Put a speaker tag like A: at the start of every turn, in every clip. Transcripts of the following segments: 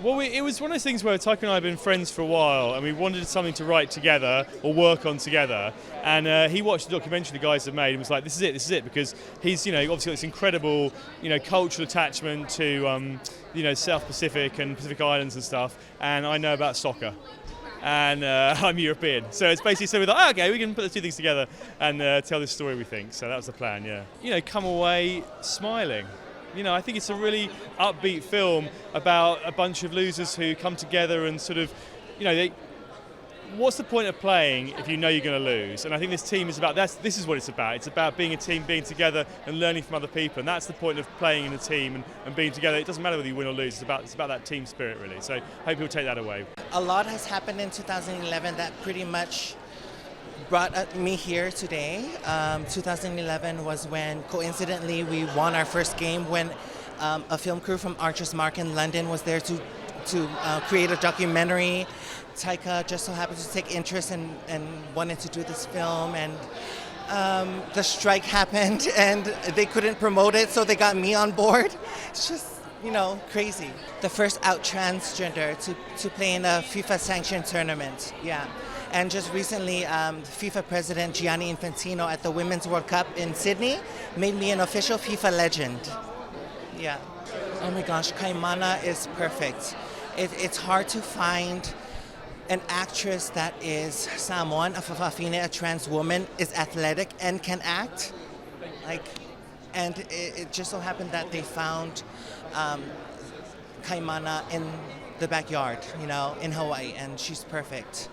A: Well, it was one of those things where Taika and I have been friends for a while, and we wanted something to write together or work on together. And he watched the documentary the guys have made and was like, "This is it," because he's, obviously got this incredible, cultural attachment to, South Pacific and Pacific Islands and stuff. And I know about soccer, and I'm European, so it's basically so we thought, okay, we can put the two things together and tell this story. We think so. That was the plan, yeah. Come away smiling. I think it's a really upbeat film about a bunch of losers who come together and sort of, what's the point of playing if you know you're going to lose? And I think this team is about that. This is what it's about. It's about being a team, being together, and learning from other people. And that's the point of playing in a team and being together. It doesn't matter whether you win or lose. It's about that team spirit, really. So I hope you'll take that away.
B: A lot has happened in 2011 that pretty much brought me here today. 2011 was when, coincidentally, we won our first game when a film crew from Archer's Mark in London was there to create a documentary. Taika just so happened to take interest and wanted to do this film, and the strike happened and they couldn't promote it, so they got me on board. It's just, crazy. The first out transgender to play in a FIFA sanctioned tournament, yeah. And just recently, FIFA President Gianni Infantino at the Women's World Cup in Sydney made me an official FIFA legend. Yeah. Oh my gosh, Kaimana is perfect. It's hard to find an actress that is Samoan, a Fa'afine, a trans woman, is athletic and can act. And it just so happened that they found Kaimana in the backyard, in Hawaii, and she's perfect.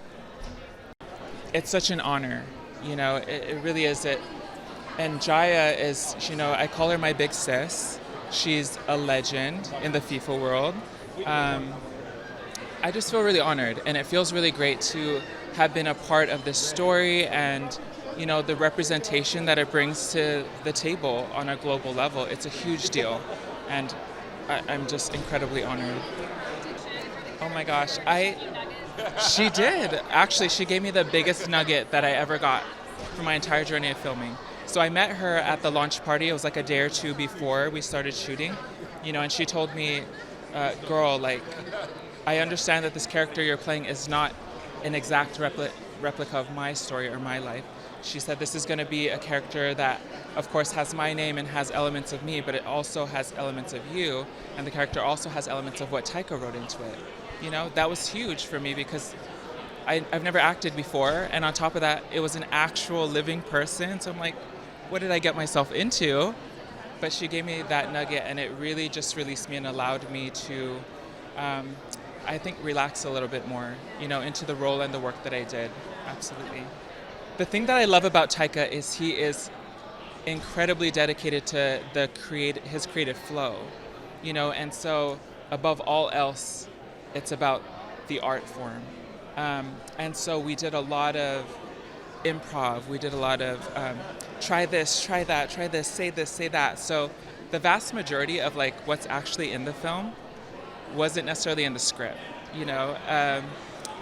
C: It's such an honor, it really is. And Jaiyah is, I call her my big sis. She's a legend in the FIFA world. I just feel really honored, and it feels really great to have been a part of this story and, the representation that it brings to the table on a global level. It's a huge deal, and I'm just incredibly honored. Oh my gosh, she did. Actually, she gave me the biggest nugget that I ever got for my entire journey of filming. So I met her at the launch party. It was like a day or two before we started shooting, and she told me, girl, I understand that this character you're playing is not an exact replica of my story or my life. She said, this is going to be a character that, of course, has my name and has elements of me, but it also has elements of you, and the character also has elements of what Taika wrote into it. That was huge for me because I've never acted before, and on top of that, it was an actual living person. So I'm like, what did I get myself into? But she gave me that nugget, and it really just released me and allowed me to, I think, relax a little bit more, into the role and the work that I did. Absolutely. The thing that I love about Taika is he is incredibly dedicated to his creative flow, and so above all else, it's about the art form. And so we did a lot of improv. We did a lot of try this, try that, try this, say that. So the vast majority of what's actually in the film wasn't necessarily in the script,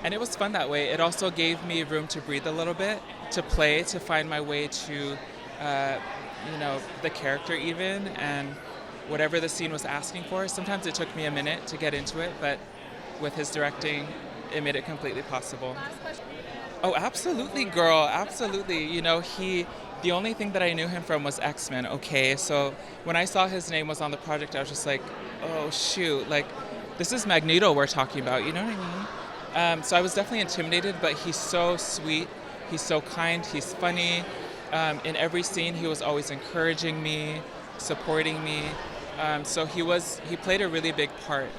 C: and it was fun that way. It also gave me room to breathe a little bit, to play, to find my way to, the character even, and whatever the scene was asking for. Sometimes it took me a minute to get into it, but with his directing, it made it completely possible. Oh, absolutely, girl, absolutely. The only thing that I knew him from was X-Men, okay? So when I saw his name was on the project, I was just like, oh, shoot, this is Magneto we're talking about, you know what I mean? So I was definitely intimidated, but he's so sweet, he's so kind, he's funny. In every scene, he was always encouraging me, supporting me. So he played a really big part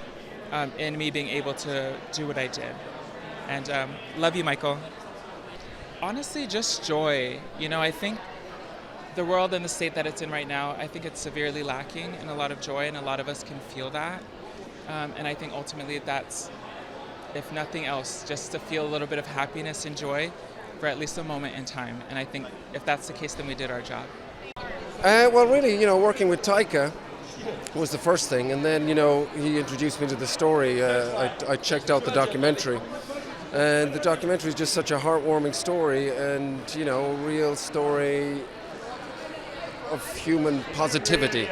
C: in me being able to do what I did. And love you, Michael. Honestly, just joy. I think the world and the state that it's in right now, I think it's severely lacking in a lot of joy, and a lot of us can feel that. And I think ultimately that's, if nothing else, just to feel a little bit of happiness and joy for at least a moment in time. And I think if that's the case, then we did our job.
D: Well, really, working with Taika was the first thing, and then he introduced me to the story. I checked out the documentary, and the documentary is just such a heartwarming story, and real story of human positivity.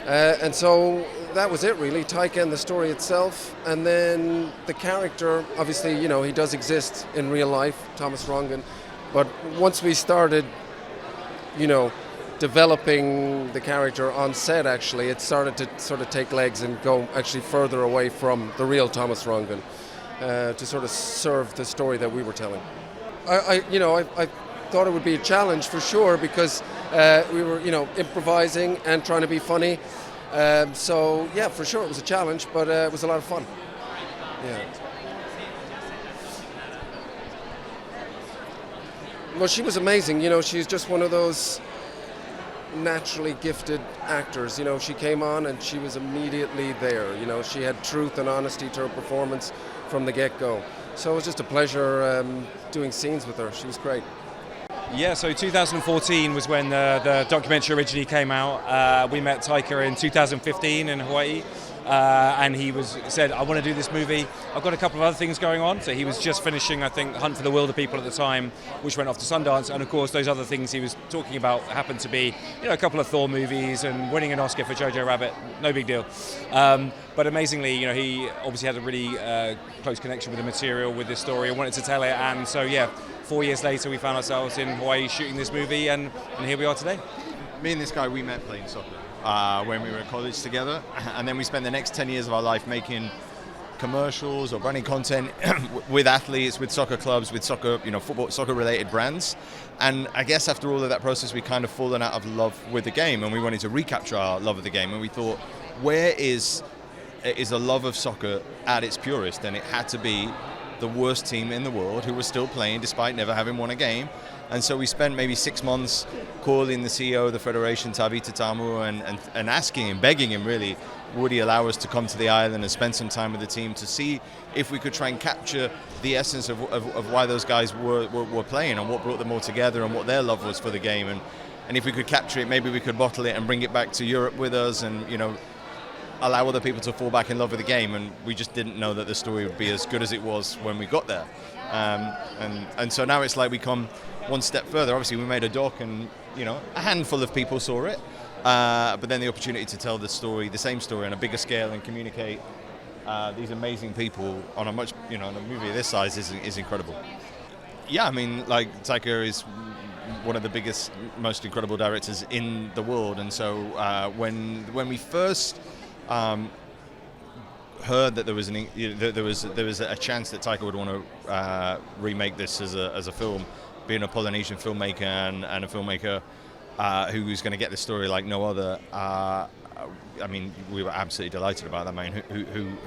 D: And so that was it really, Taika and the story itself, and then the character, obviously, he does exist in real life, Thomas Rongen, but once we started, developing the character on set, actually, it started to sort of take legs and go actually further away from the real Thomas Rongen, to sort of serve the story that we were telling. I thought it would be a challenge for sure, because we were, improvising and trying to be funny. So yeah, for sure it was a challenge, but it was a lot of fun. Yeah. Well, she was amazing. She's just one of those naturally gifted actors. She came on and she was immediately there. She had truth and honesty to her performance from the get-go. So it was just a pleasure doing scenes with her. She was great.
E: Yeah, so 2014 was when the documentary originally came out. We met Taika in 2015 in Hawaii, and he said, I want to do this movie. I've got a couple of other things going on. So he was just finishing, I think, Hunt for the Wilder People at the time, which went off to Sundance. And of course, those other things he was talking about happened to be, a couple of Thor movies and winning an Oscar for Jojo Rabbit. No big deal. But amazingly, he obviously had a really close connection with the material, with this story, and wanted to tell it. And so, 4 years later, we found ourselves in Hawaii shooting this movie, and here we are today.
F: Me and this guy, we met playing soccer when we were at college together, and then we spent the next 10 years of our life making commercials or running content with athletes, with soccer clubs, with soccer, football, soccer-related brands. And I guess after all of that process, we kind of fallen out of love with the game, and we wanted to recapture our love of the game. And we thought, where is the love of soccer at its purest? And it had to be the worst team in the world, who was still playing despite never having won a game. And so we spent maybe 6 months calling the CEO of the Federation, Tavita Tamu, and asking him, begging him really, would he allow us to come to the island and spend some time with the team to see if we could try and capture the essence of why those guys were playing and what brought them all together and what their love was for the game. And if we could capture it, maybe we could bottle it and bring it back to Europe with us, and allow other people to fall back in love with the game. And we just didn't know that the story would be as good as it was when we got there. And so now it's like we come one step further. Obviously we made a doc, and a handful of people saw it, but then the opportunity to tell the same story on a bigger scale, and communicate these amazing people on a much, on a movie of this size is incredible. Yeah, I mean, like, Taika is one of the biggest, most incredible directors in the world, and so when we first heard that there was a chance that Taika would want to remake this as a film, being a Polynesian filmmaker and a filmmaker who was going to get the story like no other. I mean, we were absolutely delighted about that. I mean,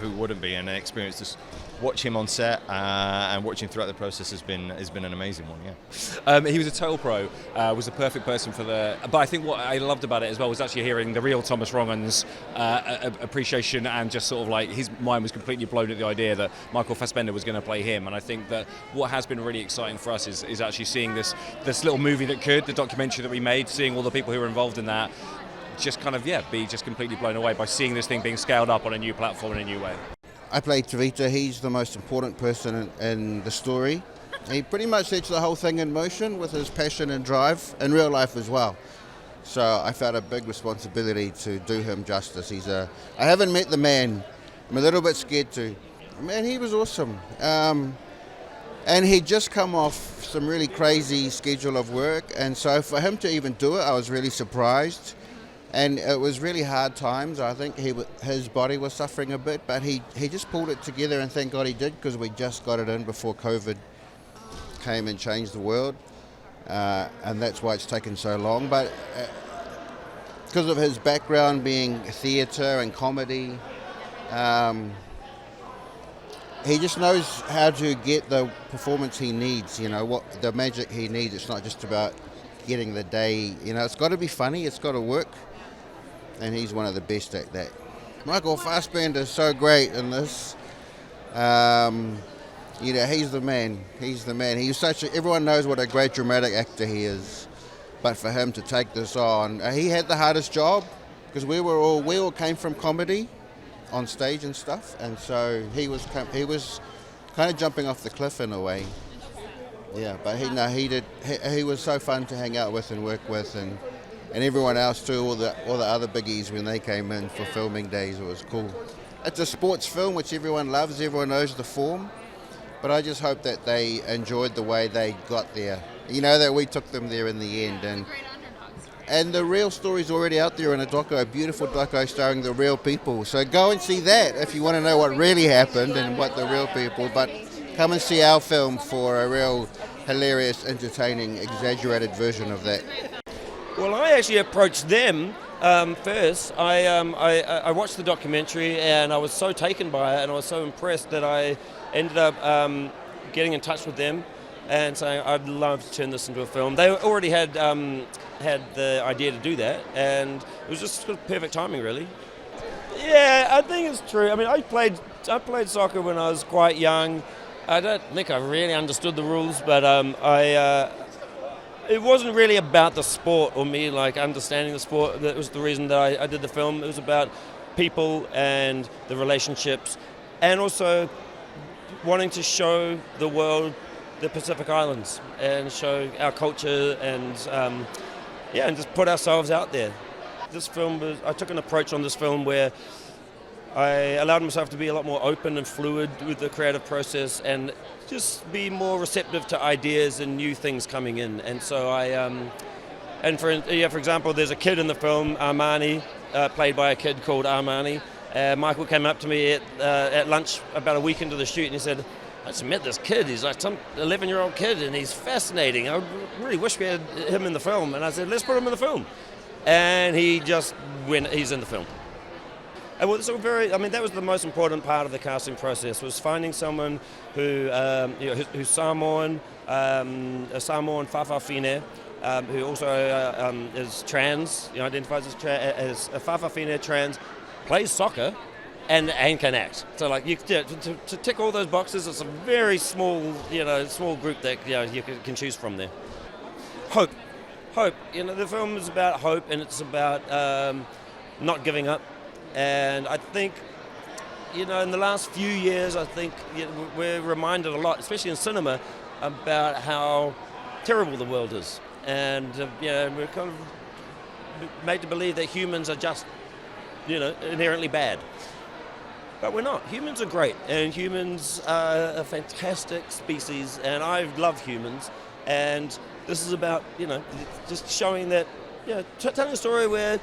F: who wouldn't be? And the experience to watch him on set and watch him throughout the process has been an amazing one. Yeah.
E: He was a total pro. Was the perfect person for the. But I think what I loved about it as well was actually hearing the real Thomas Rongen's appreciation, and just sort of like his mind was completely blown at the idea that Michael Fassbender was going to play him. And I think that what has been really exciting for us is actually seeing this little movie the documentary that we made, seeing all the people who were involved in that. Just kind of, be just completely blown away by seeing this thing being scaled up on a new platform in a new way.
G: I played Tavita. He's the most important person in the story. He pretty much sets the whole thing in motion with his passion and drive in real life as well. So I felt a big responsibility to do him justice. I haven't met the man. I'm a little bit scared to. Man, he was awesome. And he'd just come off some really crazy schedule of work. And so for him to even do it, I was really surprised. And it was really hard times. I think his body was suffering a bit, but he just pulled it together, and thank God he did, because we just got it in before COVID came and changed the world. And that's why it's taken so long. But because of his background being theatre and comedy, he just knows how to get the performance he needs, what the magic he needs. It's not just about getting the day, it's got to be funny, it's got to work. And he's one of the best at that. Michael Fassbender is so great in this. He's the man. He's the man. Everyone knows what a great dramatic actor he is. But for him to take this on, he had the hardest job, because we all came from comedy on stage and stuff, and so he was kind of jumping off the cliff in a way. Yeah, but he was so fun to hang out with and work with, and and everyone else too, all the other biggies when they came in for filming days. It was cool. It's a sports film which everyone loves, everyone knows the form, but I just hope that they enjoyed the way they got there. That we took them there in the end, and the real story's already out there in a doco, a beautiful doco starring the real people. So go and see that if you want to know what really happened and what the real people, but come and see our film for a real hilarious, entertaining, exaggerated version of that.
H: Well, I actually approached them first. I watched the documentary and I was so taken by it and I was so impressed that I ended up getting in touch with them and saying I'd love to turn this into a film. They already had the idea to do that, and it was just perfect timing, really. Yeah, I think it's true. I mean, I played soccer when I was quite young. I don't think I really understood the rules, but it wasn't really about the sport or me like understanding the sport. That was the reason that I did the film. It was about people and the relationships, and also wanting to show the world the Pacific Islands and show our culture and just put ourselves out there. This film I took an approach on this film where I allowed myself to be a lot more open and fluid with the creative process and just be more receptive to ideas and new things coming in. And so for example, there's a kid in the film, Armani, played by a kid called Armani. Michael came up to me at lunch about a week into the shoot and he said, I just met this kid, he's like some 11-year-old kid and he's fascinating. I really wish we had him in the film. And I said, let's put him in the film. And he's in the film. And that was the most important part of the casting process, was finding someone who's Samoan, a Samoan Fafa Fine, who also is trans, identifies as a Fafa Fine trans, plays soccer, and can act. So to tick all those boxes, it's a very small group that you can choose from there. Hope. The film is about hope, and it's about not giving up. And I think, in the last few years, I think we're reminded a lot, especially in cinema, about how terrible the world is. And we're kind of made to believe that humans are just, inherently bad. But we're not. Humans are great, and humans are a fantastic species, and I love humans. And this is about, just showing that, telling a story where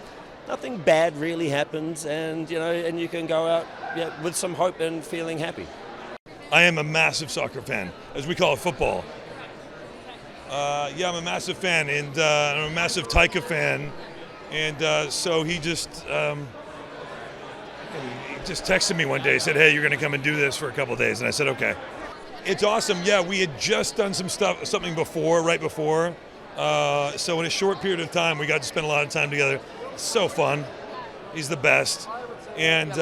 H: nothing bad really happens, and you can go out with some hope and feeling happy.
I: I am a massive soccer fan, as we call it, football. I'm a massive fan, and I'm a massive Taika fan, and so he just texted me one day, said, hey, you're going to come and do this for a couple of days, and I said, okay. It's awesome. Yeah, we had just done something right before, so in a short period of time, we got to spend a lot of time together. So fun. He's the best. And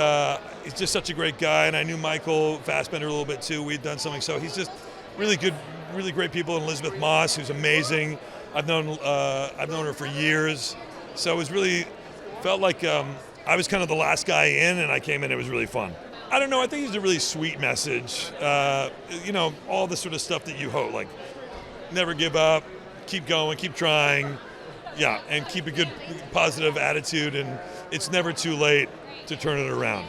I: he's just such a great guy. And I knew Michael Fassbender a little bit too. We'd done something. So he's just really good, really great people. And Elisabeth Moss, who's amazing. I've known her for years. So it was really, felt like I was kind of the last guy in, and I came in, it was really fun. I don't know, I think he's a really sweet message. All the sort of stuff that you hope, like never give up, keep going, keep trying. Yeah, and keep a good, positive attitude, and it's never too late to turn it around.